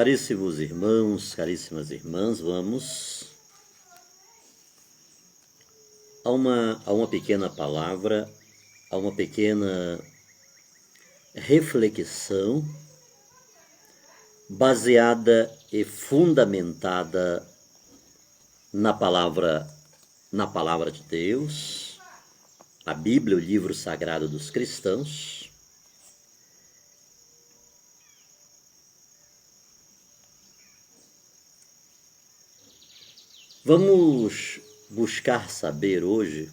Caríssimos irmãos, caríssimas irmãs, vamos a uma pequena palavra, a uma pequena reflexão baseada e fundamentada na palavra de Deus, a Bíblia, o livro sagrado dos cristãos. Vamos buscar saber hoje,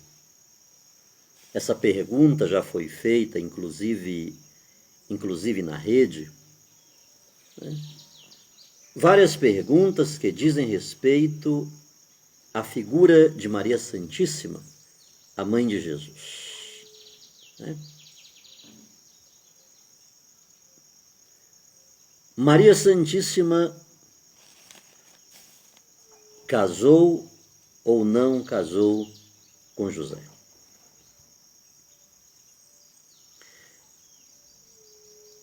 essa pergunta já foi feita, inclusive na rede, né? Várias perguntas que dizem respeito à figura de Maria Santíssima, a mãe de Jesus, né? Maria Santíssima casou ou não casou com José?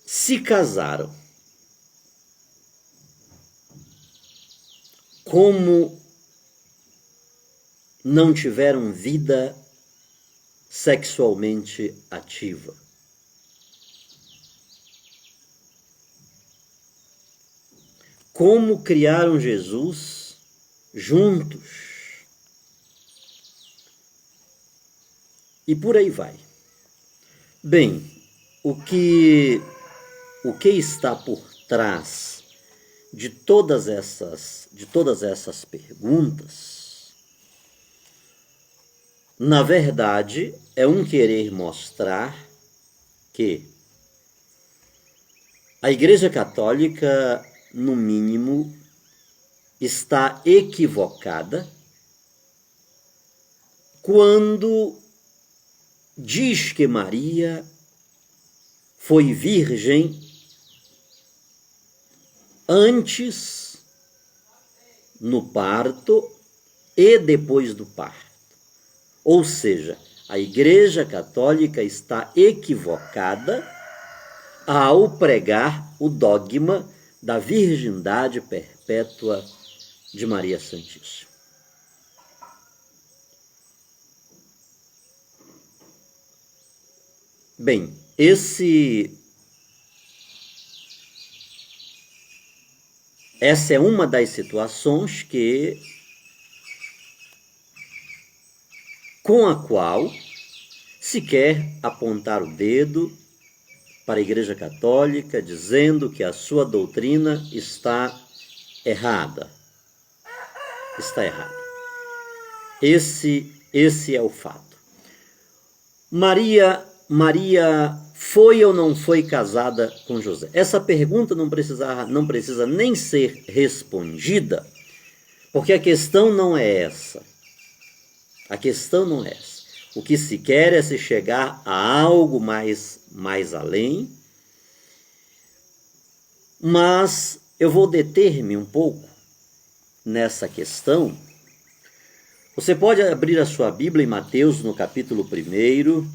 Se casaram, como não tiveram vida sexualmente ativa? Como criaram Jesus juntos? E por aí vai. Bem, o que está por trás de todas essas perguntas, na verdade, é um querer mostrar que a Igreja Católica, no mínimo, está equivocada quando diz que Maria foi virgem antes, no parto e depois do parto. Ou seja, a Igreja Católica está equivocada ao pregar o dogma da virgindade perpétua de Maria Santíssima. Bem, essa é uma das situações com a qual se quer apontar o dedo para a Igreja Católica, dizendo que a sua doutrina está errada. Está errada. Esse é o fato. Maria foi ou não foi casada com José? Essa pergunta não precisa nem ser respondida, porque a questão não é essa. A questão não é essa. O que se quer é se chegar a algo mais além, mas eu vou deter-me um pouco nessa questão. Você pode abrir a sua Bíblia em Mateus, no capítulo 1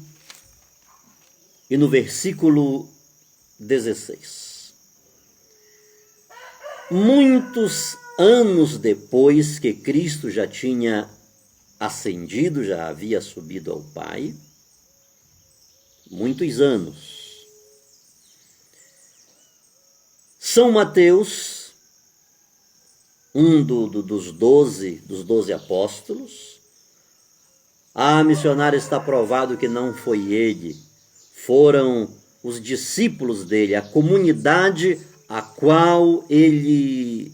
e no versículo 16. Muitos anos depois que Cristo já tinha ascendido, já havia subido ao Pai, muitos anos, São Mateus, um dos 12 apóstolos, missionário, está provado que não foi ele, foram os discípulos dele, a comunidade a qual ele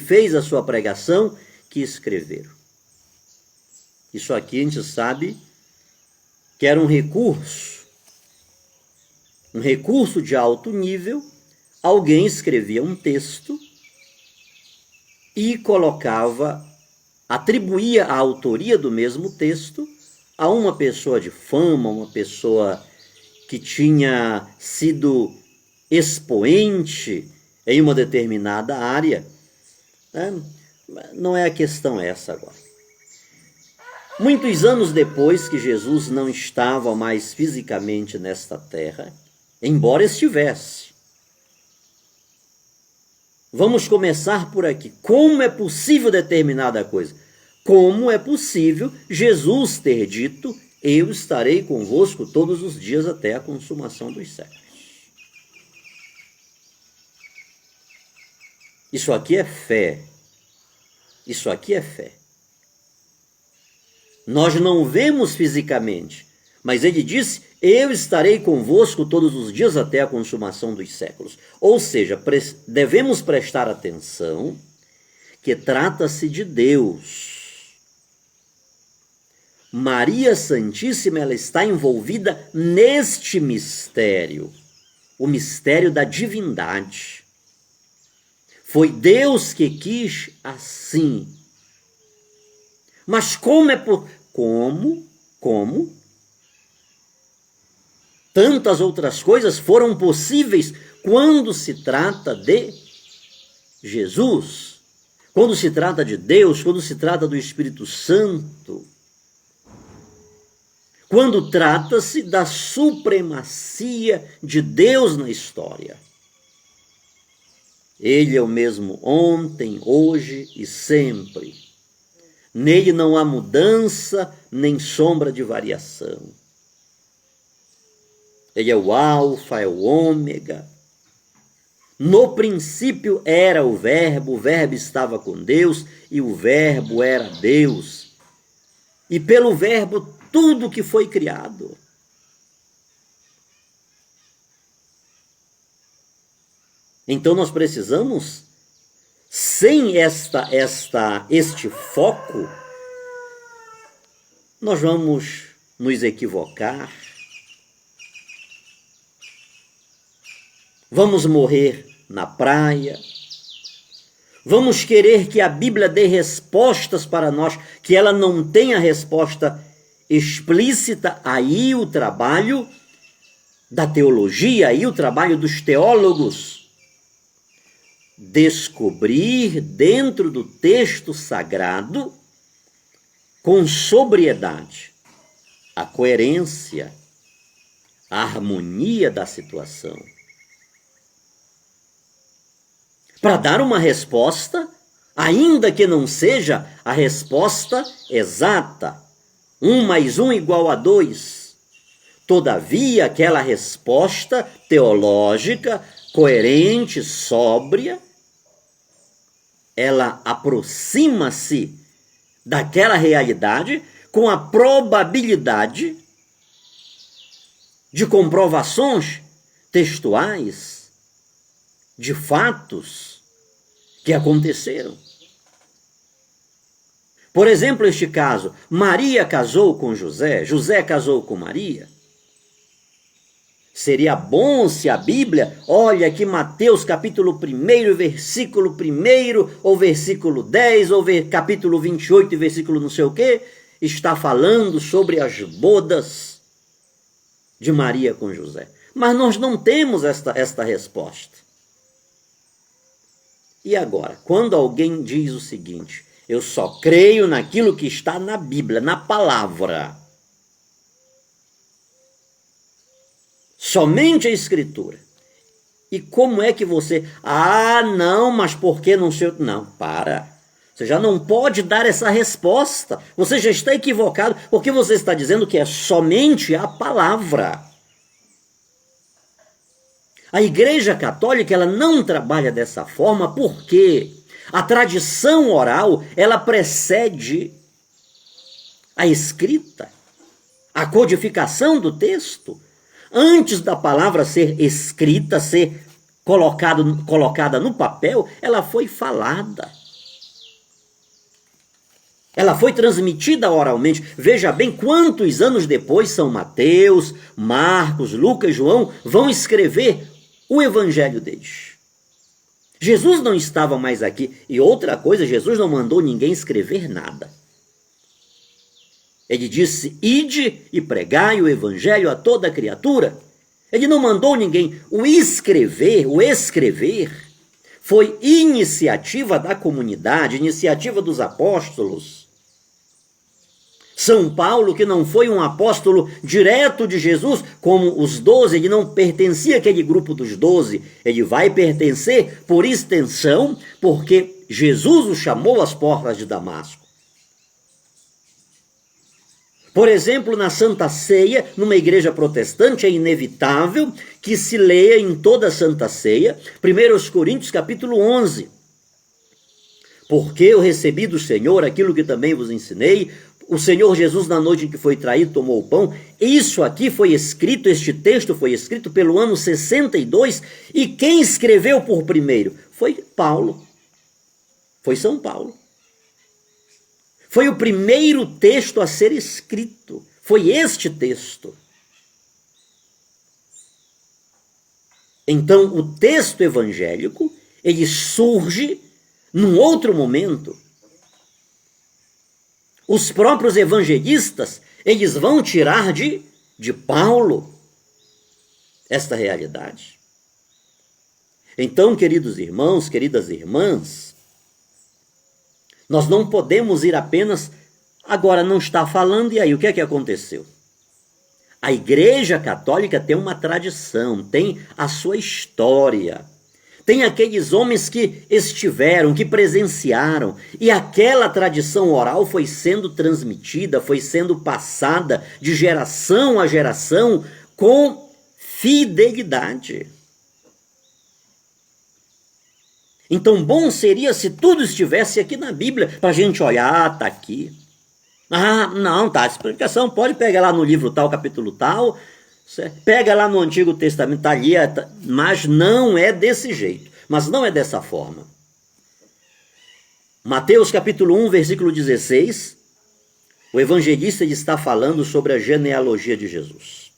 fez a sua pregação, que escreveram. Isso aqui a gente sabe que era um recurso de alto nível. Alguém escrevia um texto e atribuía a autoria do mesmo texto a uma pessoa de fama, uma pessoa que tinha sido expoente em uma determinada área. Não é a questão essa agora. Muitos anos depois que Jesus não estava mais fisicamente nesta terra, embora estivesse, Vamos começar por aqui. Como é possível determinada coisa? Como é possível Jesus ter dito: eu estarei convosco todos os dias até a consumação dos séculos? Isso aqui é fé. Isso aqui é fé. Nós não vemos fisicamente, mas ele disse: eu estarei convosco todos os dias até a consumação dos séculos. Ou seja, devemos prestar atenção que trata-se de Deus. Maria Santíssima, ela está envolvida neste mistério, o mistério da divindade. Foi Deus que quis assim. Mas como tantas outras coisas foram possíveis quando se trata de Jesus, quando se trata de Deus, quando se trata do Espírito Santo, quando trata-se da supremacia de Deus na história. Ele é o mesmo ontem, hoje e sempre. Nele não há mudança nem sombra de variação. Ele é o alfa, é o ômega. No princípio era o verbo estava com Deus e o verbo era Deus. E pelo verbo tudo que foi criado. Então nós precisamos, sem este foco, nós vamos nos equivocar, vamos morrer na praia, vamos querer que a Bíblia dê respostas para nós, que ela não tenha resposta explícita. Aí o trabalho da teologia, aí o trabalho dos teólogos, descobrir dentro do texto sagrado, com sobriedade, a coerência, a harmonia da situação, para dar uma resposta, ainda que não seja a resposta exata, 1 mais 1 igual a 2. Todavia, aquela resposta teológica, coerente, sóbria, ela aproxima-se daquela realidade com a probabilidade de comprovações textuais de fatos que aconteceram. Por exemplo, este caso, Maria casou com José, José casou com Maria. Seria bom se a Bíblia, olha aqui Mateus capítulo 1, versículo 1, ou versículo 10, ou capítulo 28, versículo não sei o quê, está falando sobre as bodas de Maria com José. Mas nós não temos esta resposta. E agora, quando alguém diz o seguinte: eu só creio naquilo que está na Bíblia, na palavra, somente a Escritura. E como é que você... não, mas por que não sei... Não, para. Você já não pode dar essa resposta. Você já está equivocado, porque você está dizendo que é somente a palavra. A Igreja Católica, ela não trabalha dessa forma, porque a tradição oral, ela precede a escrita, a codificação do texto. Antes da palavra ser escrita, ser colocada no papel, ela foi falada. Ela foi transmitida oralmente. Veja bem quantos anos depois São Mateus, Marcos, Lucas, João vão escrever o evangelho deles. Jesus não estava mais aqui. E outra coisa, Jesus não mandou ninguém escrever nada. Ele disse: ide e pregai o evangelho a toda criatura. Ele não mandou ninguém. O escrever foi iniciativa da comunidade, iniciativa dos apóstolos. São Paulo, que não foi um apóstolo direto de Jesus, como os 12, ele não pertencia àquele grupo dos 12, ele vai pertencer por extensão, porque Jesus o chamou às portas de Damasco. Por exemplo, na Santa Ceia, numa igreja protestante, é inevitável que se leia em toda a Santa Ceia, 1 Coríntios capítulo 11. Porque eu recebi do Senhor aquilo que também vos ensinei. O Senhor Jesus, na noite em que foi traído, tomou o pão. Isso aqui foi escrito, este texto foi escrito pelo ano 62. E quem escreveu por primeiro? Foi Paulo. Foi São Paulo. Foi o primeiro texto a ser escrito. Foi este texto. Então, o texto evangélico, ele surge num outro momento. Os próprios evangelistas, eles vão tirar de Paulo esta realidade. Então, queridos irmãos, queridas irmãs, nós não podemos ir apenas, agora não está falando, e aí, o que é que aconteceu? A Igreja Católica tem uma tradição, tem a sua história. Tem aqueles homens que estiveram, que presenciaram, e aquela tradição oral foi sendo transmitida, foi sendo passada de geração a geração com fidelidade. Então, bom seria se tudo estivesse aqui na Bíblia, para a gente olhar, está aqui. Ah, não, tá, a explicação pode pegar lá no livro tal, capítulo tal, pega lá no Antigo Testamento, está ali, mas não é desse jeito, mas não é dessa forma. Mateus capítulo 1, versículo 16, o evangelista está falando sobre a genealogia de Jesus.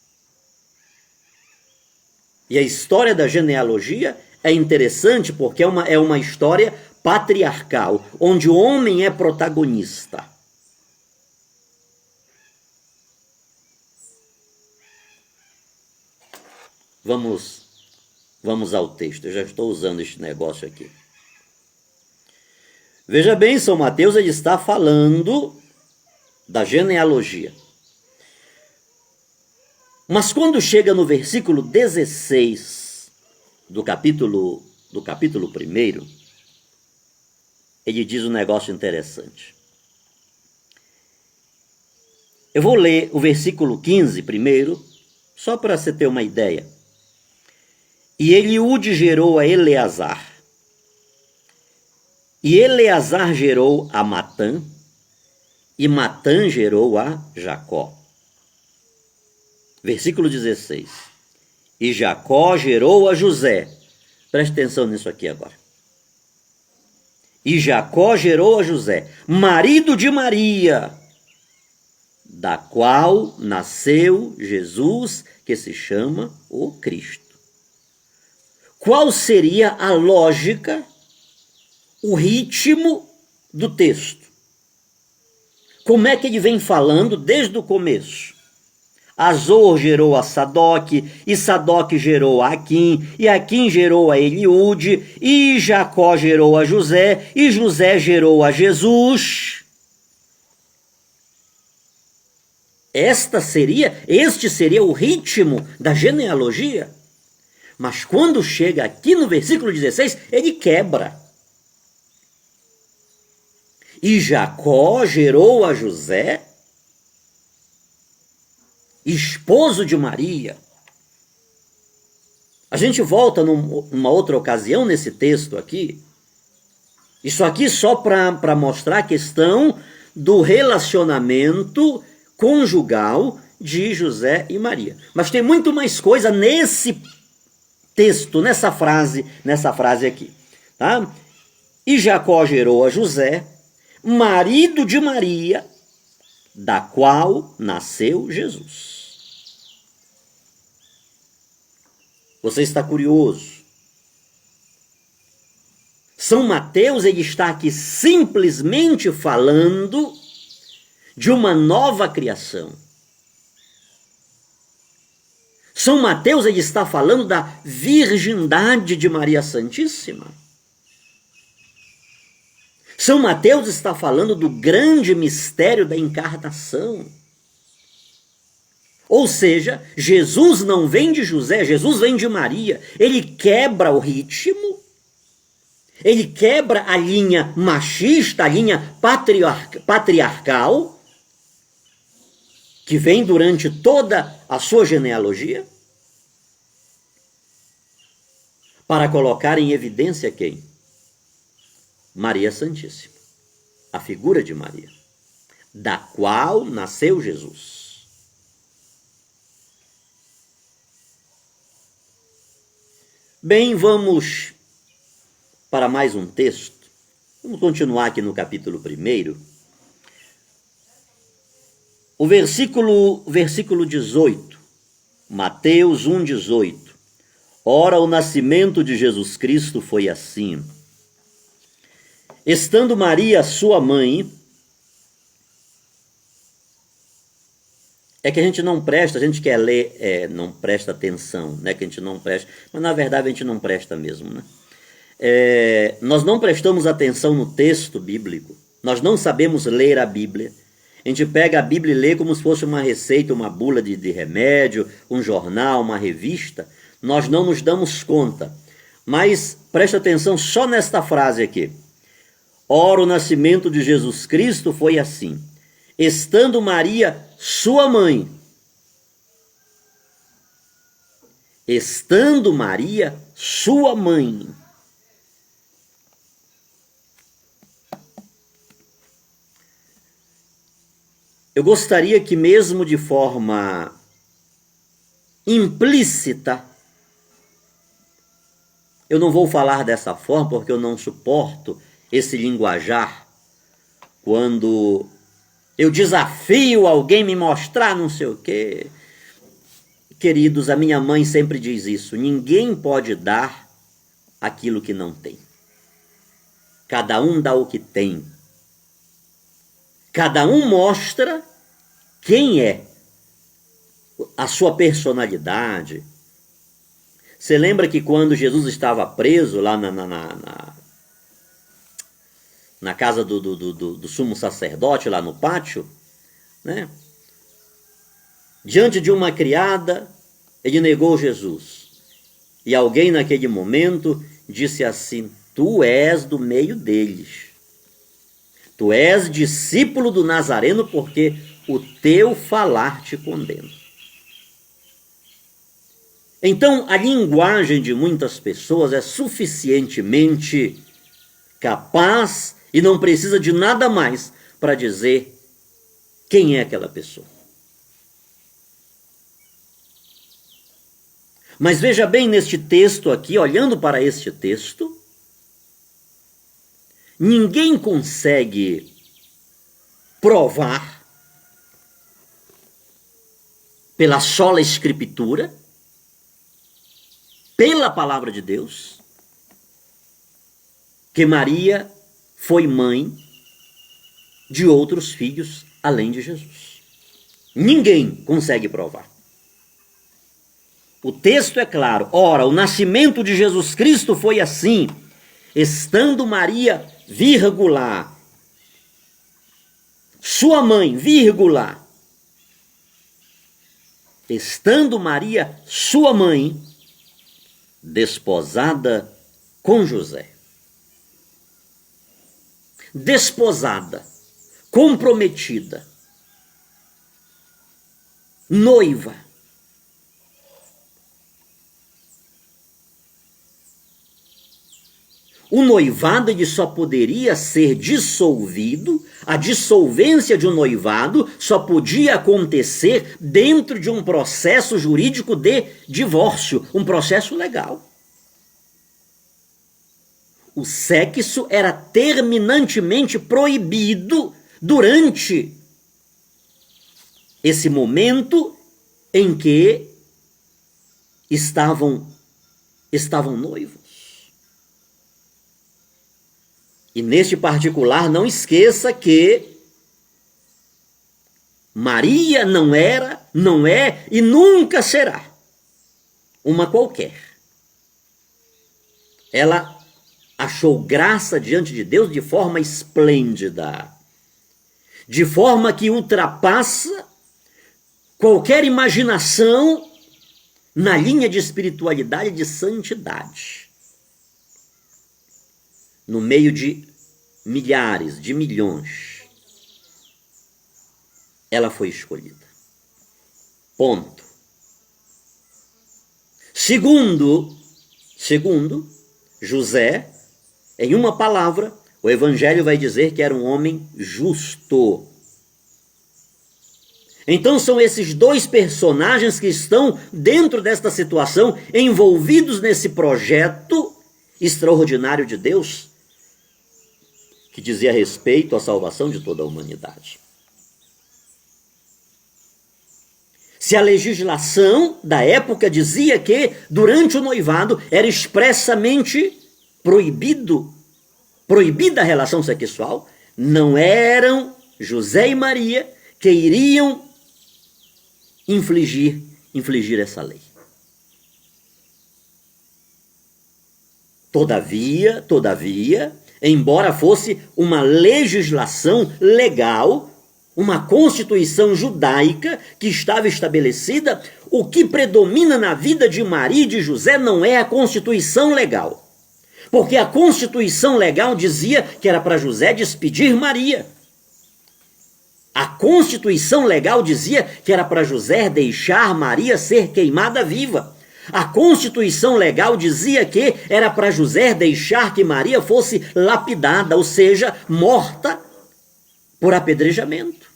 E a história da genealogia é interessante porque é uma história patriarcal, onde o homem é protagonista. Vamos ao texto. Eu já estou usando este negócio aqui. Veja bem, São Mateus ele está falando da genealogia. Mas quando chega no versículo 16 do capítulo 1, ele diz um negócio interessante. Eu vou ler o versículo 15 primeiro, só para você ter uma ideia. E Eliúde gerou a Eleazar. E Eleazar gerou a Matã. E Matã gerou a Jacó. Versículo 16. E Jacó gerou a José. Preste atenção nisso aqui agora. E Jacó gerou a José, marido de Maria, da qual nasceu Jesus, que se chama o Cristo. Qual seria a lógica, o ritmo do texto? Como é que ele vem falando desde o começo? Azor gerou a Sadoque, e Sadoque gerou a Aquim, e Aquim gerou a Eliúde, e Jacó gerou a José, e José gerou a Jesus. Este seria o ritmo da genealogia. Mas quando chega aqui no versículo 16, ele quebra. E Jacó gerou a José, esposo de Maria. A gente volta numa outra ocasião nesse texto aqui. Isso aqui só para mostrar a questão do relacionamento conjugal de José e Maria. Mas tem muito mais coisa nesse texto, nessa frase aqui, tá? E Jacó gerou a José, marido de Maria, da qual nasceu Jesus. Você está curioso? São Mateus ele está aqui simplesmente falando de uma nova criação. São Mateus ele está falando da virgindade de Maria Santíssima. São Mateus está falando do grande mistério da encarnação. Ou seja, Jesus não vem de José, Jesus vem de Maria. Ele quebra o ritmo, ele quebra a linha machista, a linha patriarcal, que vem durante toda a sua genealogia, para colocar em evidência quem? Maria Santíssima, a figura de Maria, da qual nasceu Jesus. Bem, vamos para mais um texto. Vamos continuar aqui no capítulo 1. O versículo 18, Mateus 1,18. Ora, o nascimento de Jesus Cristo foi assim. Estando Maria, sua mãe, é que a gente não presta, a gente quer ler, não presta atenção, né? Que a gente não presta, mas na verdade a gente não presta mesmo, né? Nós não prestamos atenção no texto bíblico, nós não sabemos ler a Bíblia. A gente pega a Bíblia e lê como se fosse uma receita, uma bula de remédio, um jornal, uma revista. Nós não nos damos conta. Mas presta atenção só nesta frase aqui. Ora, o nascimento de Jesus Cristo foi assim. Estando Maria, sua mãe. Estando Maria, sua mãe. Eu gostaria que mesmo de forma implícita, eu não vou falar dessa forma porque eu não suporto esse linguajar, quando eu desafio alguém me mostrar não sei o quê. Queridos, a minha mãe sempre diz isso, ninguém pode dar aquilo que não tem. Cada um dá o que tem. Cada um mostra quem é, a sua personalidade. Você lembra que quando Jesus estava preso lá na casa do sumo sacerdote, lá no pátio, né? Diante de uma criada, ele negou Jesus. E alguém naquele momento disse assim: tu és do meio deles. Tu és discípulo do Nazareno, porque o teu falar te condena. Então, a linguagem de muitas pessoas é suficientemente capaz e não precisa de nada mais para dizer quem é aquela pessoa. Mas veja bem neste texto aqui, olhando para este texto, ninguém consegue provar pela sola escritura, pela palavra de Deus, que Maria foi mãe de outros filhos além de Jesus. Ninguém consegue provar. O texto é claro. Ora, o nascimento de Jesus Cristo foi assim. Estando Maria, vírgula, sua mãe, vírgula, estando Maria, sua mãe, desposada com José. Desposada, comprometida, noiva. O noivado ele só poderia ser dissolvido, a dissolvência de um noivado só podia acontecer dentro de um processo jurídico de divórcio, um processo legal. O sexo era terminantemente proibido durante esse momento em que estavam noivos. E neste particular, não esqueça que Maria não era, não é e nunca será uma qualquer. Ela achou graça diante de Deus de forma esplêndida, de forma que ultrapassa qualquer imaginação na linha de espiritualidade e de santidade. No meio de milhares, de milhões, ela foi escolhida. Ponto. Segundo, José, em uma palavra, o Evangelho vai dizer que era um homem justo. Então são esses dois personagens que estão dentro desta situação, envolvidos nesse projeto extraordinário de Deus, que dizia respeito à salvação de toda a humanidade. Se a legislação da época dizia que durante o noivado era expressamente proibida a relação sexual, não eram José e Maria que iriam infligir essa lei. Todavia, embora fosse uma legislação legal, uma constituição judaica que estava estabelecida, o que predomina na vida de Maria e de José não é a constituição legal. Porque a constituição legal dizia que era para José despedir Maria. A constituição legal dizia que era para José deixar Maria ser queimada viva. A constituição legal dizia que era para José deixar que Maria fosse lapidada, ou seja, morta por apedrejamento.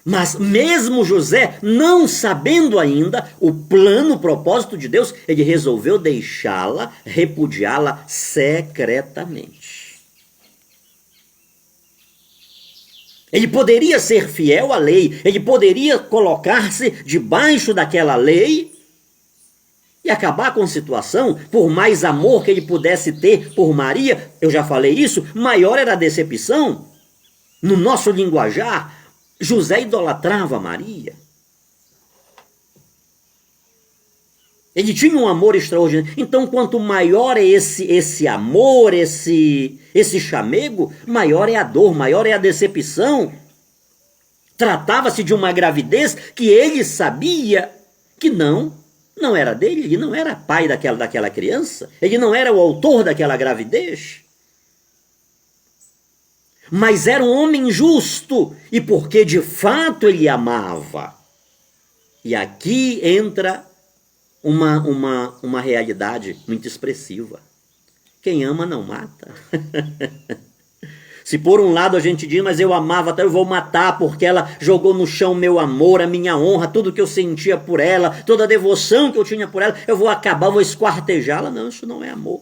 Mas mesmo José, não sabendo ainda o plano, o propósito de Deus, ele resolveu deixá-la, repudiá-la secretamente. Ele poderia ser fiel à lei, ele poderia colocar-se debaixo daquela lei e acabar com a situação, por mais amor que ele pudesse ter por Maria. Eu já falei isso, maior era a decepção. No nosso linguajar, José idolatrava Maria. Ele tinha um amor extraordinário. Então, quanto maior é esse amor, esse chamego, maior é a dor, maior é a decepção. Tratava-se de uma gravidez que ele sabia que não era dele, ele não era pai daquela criança, ele não era o autor daquela gravidez. Mas era um homem justo, e porque de fato ele amava. E aqui entra uma realidade muito expressiva. Quem ama não mata. Se por um lado a gente diz, mas eu amava, então eu vou matar porque ela jogou no chão meu amor, a minha honra, tudo que eu sentia por ela, toda a devoção que eu tinha por ela, eu vou acabar, vou esquartejá-la. Não, isso não é amor.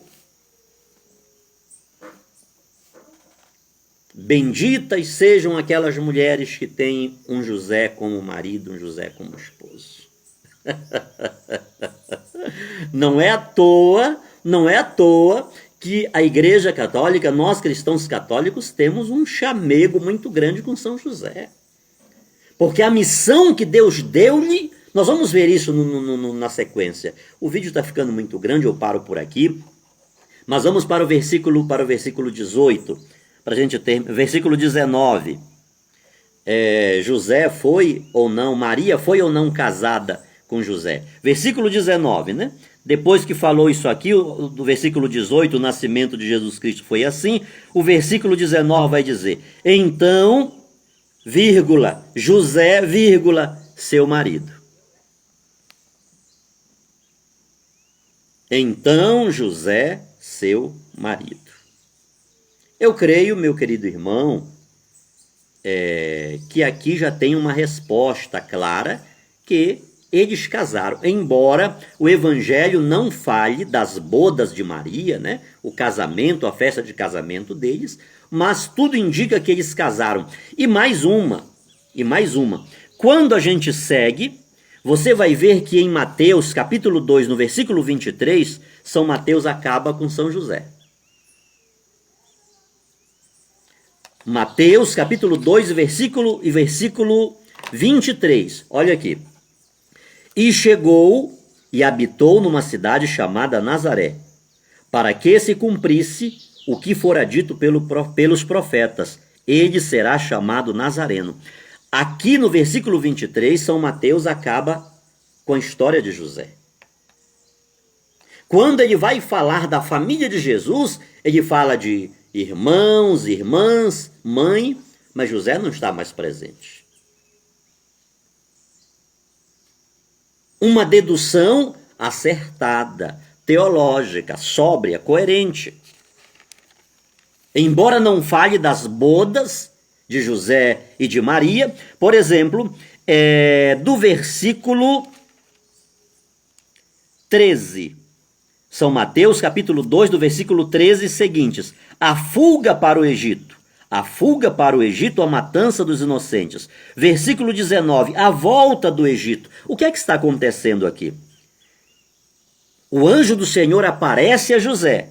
Benditas sejam aquelas mulheres que têm um José como marido, um José como esposo. Não é à toa que a Igreja Católica, nós cristãos católicos, temos um chamego muito grande com São José. Porque a missão que Deus deu-lhe, nós vamos ver isso na sequência. O vídeo está ficando muito grande, eu paro por aqui. Mas vamos para o versículo 18. Para a gente ter, versículo 19, José foi ou não, Maria foi ou não casada com José. Versículo 19, né? Depois que falou isso aqui, do versículo 18, o nascimento de Jesus Cristo foi assim, o versículo 19 vai dizer, então, José, seu marido. Então, José, seu marido. Eu creio, meu querido irmão, que aqui já tem uma resposta clara que eles casaram. Embora o Evangelho não fale das bodas de Maria, né? O casamento, a festa de casamento deles, mas tudo indica que eles casaram. E mais uma. Quando a gente segue, você vai ver que em Mateus, capítulo 2, no versículo 23, São Mateus acaba com São José. Mateus, capítulo 2, versículo 23. Olha aqui. E chegou e habitou numa cidade chamada Nazaré, para que se cumprisse o que fora dito pelos profetas: ele será chamado Nazareno. Aqui no versículo 23, São Mateus acaba com a história de José. Quando ele vai falar da família de Jesus, ele fala de irmãos, irmãs, mãe, mas José não está mais presente. Uma dedução acertada, teológica, sóbria, coerente. Embora não fale das bodas de José e de Maria, por exemplo, do versículo 13, São Mateus, capítulo 2, do versículo 13 seguintes: a fuga para o Egito. A fuga para o Egito, a matança dos inocentes. Versículo 19, a volta do Egito. O que é que está acontecendo aqui? O anjo do Senhor aparece a José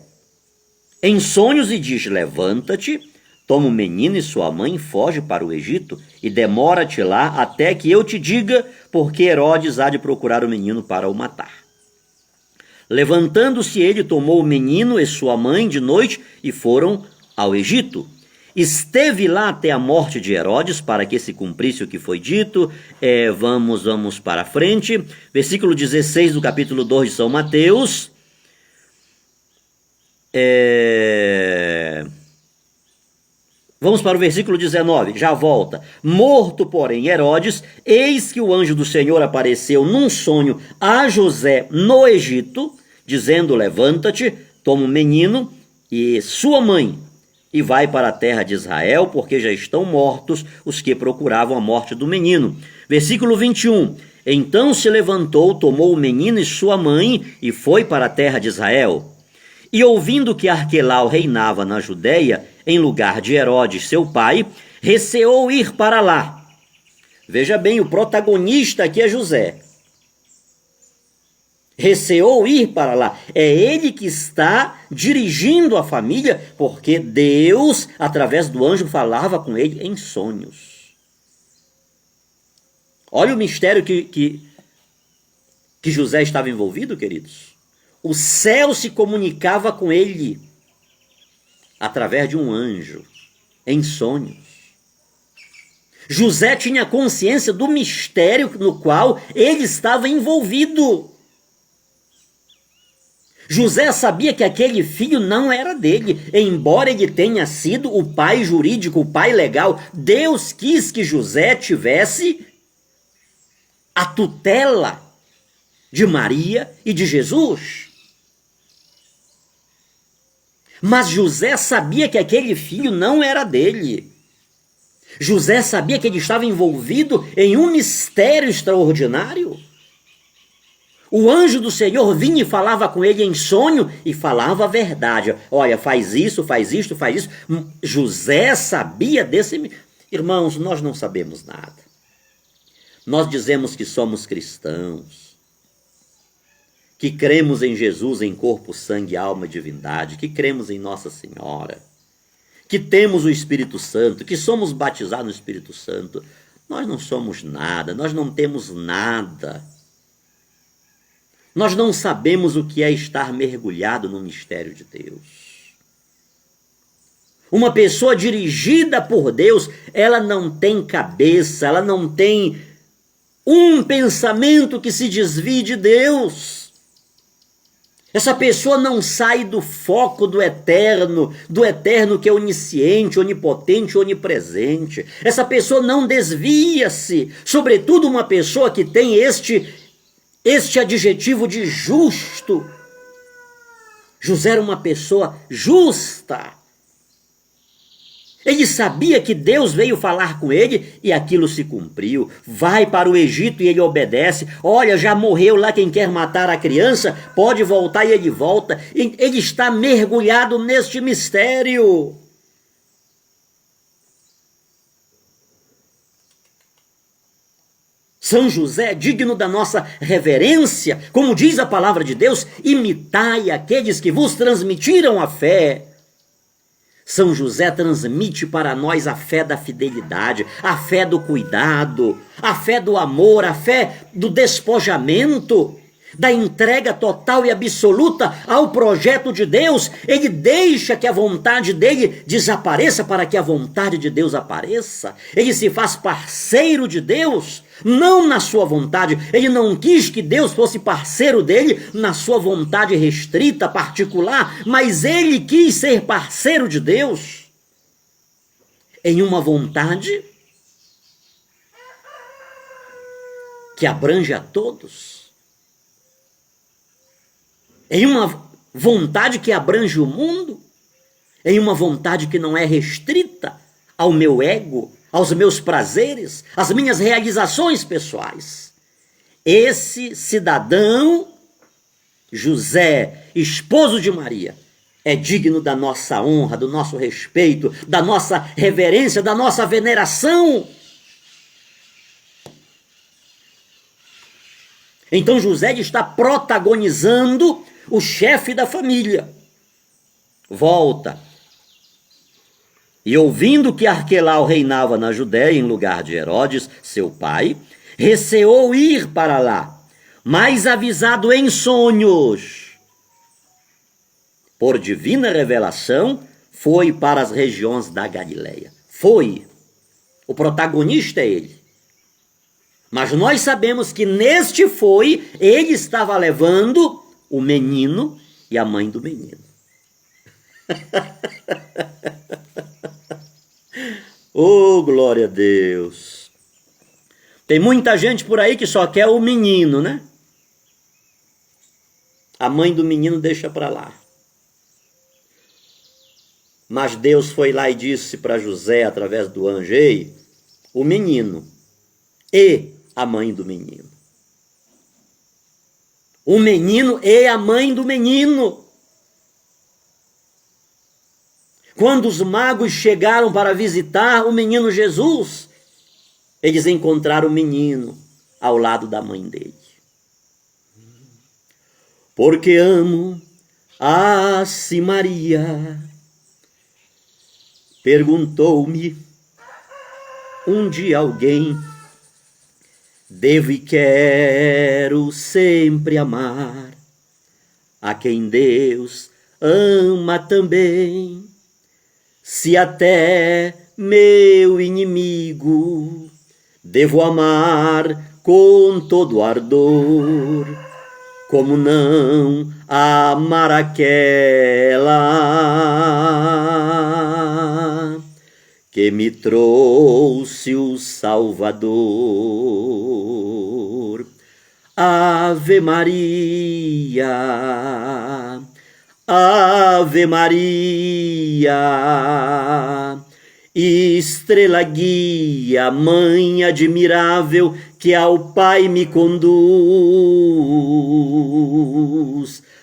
em sonhos e diz: levanta-te, toma o menino e sua mãe, foge para o Egito e demora-te lá até que eu te diga, porque Herodes há de procurar o menino para o matar. Levantando-se ele, tomou o menino e sua mãe de noite e foram ao Egito. Esteve lá até a morte de Herodes, para que se cumprisse o que foi dito. Vamos para frente. Versículo 16 do capítulo 2 de São Mateus. Vamos para o versículo 19, já volta. Morto, porém, Herodes, eis que o anjo do Senhor apareceu num sonho a José no Egito, dizendo: levanta-te, toma o menino e sua mãe, e vai para a terra de Israel, porque já estão mortos os que procuravam a morte do menino. Versículo 21, então se levantou, tomou o menino e sua mãe, e foi para a terra de Israel. E ouvindo que Arquelau reinava na Judéia, em lugar de Herodes, seu pai, receou ir para lá. Veja bem, o protagonista aqui é José. Receou ir para lá. É ele que está dirigindo a família, porque Deus, através do anjo, falava com ele em sonhos. Olha o mistério que José estava envolvido, queridos. O céu se comunicava com ele através de um anjo, em sonhos. José tinha consciência do mistério no qual ele estava envolvido. José sabia que aquele filho não era dele, embora ele tenha sido o pai jurídico, o pai legal. Deus quis que José tivesse a tutela de Maria e de Jesus. Mas José sabia que aquele filho não era dele. José sabia que ele estava envolvido em um mistério extraordinário. O anjo do Senhor vinha e falava com ele em sonho e falava a verdade. Olha, faz isso, faz isto, faz isso. José sabia desse... Irmãos, nós não sabemos nada. Nós dizemos que somos cristãos, que cremos em Jesus em corpo, sangue, alma e divindade, que cremos em Nossa Senhora, que temos o Espírito Santo, que somos batizados no Espírito Santo. Nós não somos nada, nós não temos nada. Nós não sabemos o que é estar mergulhado no mistério de Deus. Uma pessoa dirigida por Deus, ela não tem cabeça, ela não tem um pensamento que se desvie de Deus. Essa pessoa não sai do foco do eterno que é onisciente, onipotente, onipresente. Essa pessoa não desvia-se, sobretudo uma pessoa que tem este adjetivo de justo. José era uma pessoa justa. Ele sabia que Deus veio falar com ele e aquilo se cumpriu. Vai para o Egito e ele obedece. Olha, já morreu lá quem quer matar a criança, pode voltar e ele volta. Ele está mergulhado neste mistério. São José, digno da nossa reverência, como diz a palavra de Deus, imitai aqueles que vos transmitiram a fé. São José transmite para nós a fé da fidelidade, a fé do cuidado, a fé do amor, a fé do despojamento. da entrega total e absoluta ao projeto de Deus, ele deixa que a vontade dele desapareça para que a vontade de Deus apareça. Ele se faz parceiro de Deus, não na sua vontade. Ele não quis que Deus fosse parceiro dele na sua vontade restrita, particular, mas ele quis ser parceiro de Deus em uma vontade que abrange a todos, em uma vontade que abrange o mundo, em uma vontade que não é restrita ao meu ego, aos meus prazeres, às minhas realizações pessoais. Esse cidadão, José, esposo de Maria, é digno da nossa honra, do nosso respeito, da nossa reverência, da nossa veneração. Então José está protagonizando o chefe da família. Volta. E ouvindo que Arquelau reinava na Judéia em lugar de Herodes, seu pai, receou ir para lá, mas avisado em sonhos, por divina revelação, foi para as regiões da Galileia. Foi. O protagonista é ele. Mas nós sabemos que neste foi, ele estava levando o menino e a mãe do menino. Oh, glória a Deus. Tem muita gente por aí que só quer o menino, né? A mãe do menino deixa para lá. Mas Deus foi lá e disse para José, através do anjo: ei, o menino e a mãe do menino. O menino e a mãe do menino. Quando os magos chegaram para visitar o menino Jesus, eles encontraram o menino ao lado da mãe dele. Porque amo a Maria, perguntou-me um dia alguém, devo e quero sempre amar a quem Deus ama também, se até meu inimigo devo amar com todo ardor, como não amar aquela que me trouxe o Salvador. Ave Maria, Ave Maria, estrela guia, mãe admirável, que ao Pai me conduz.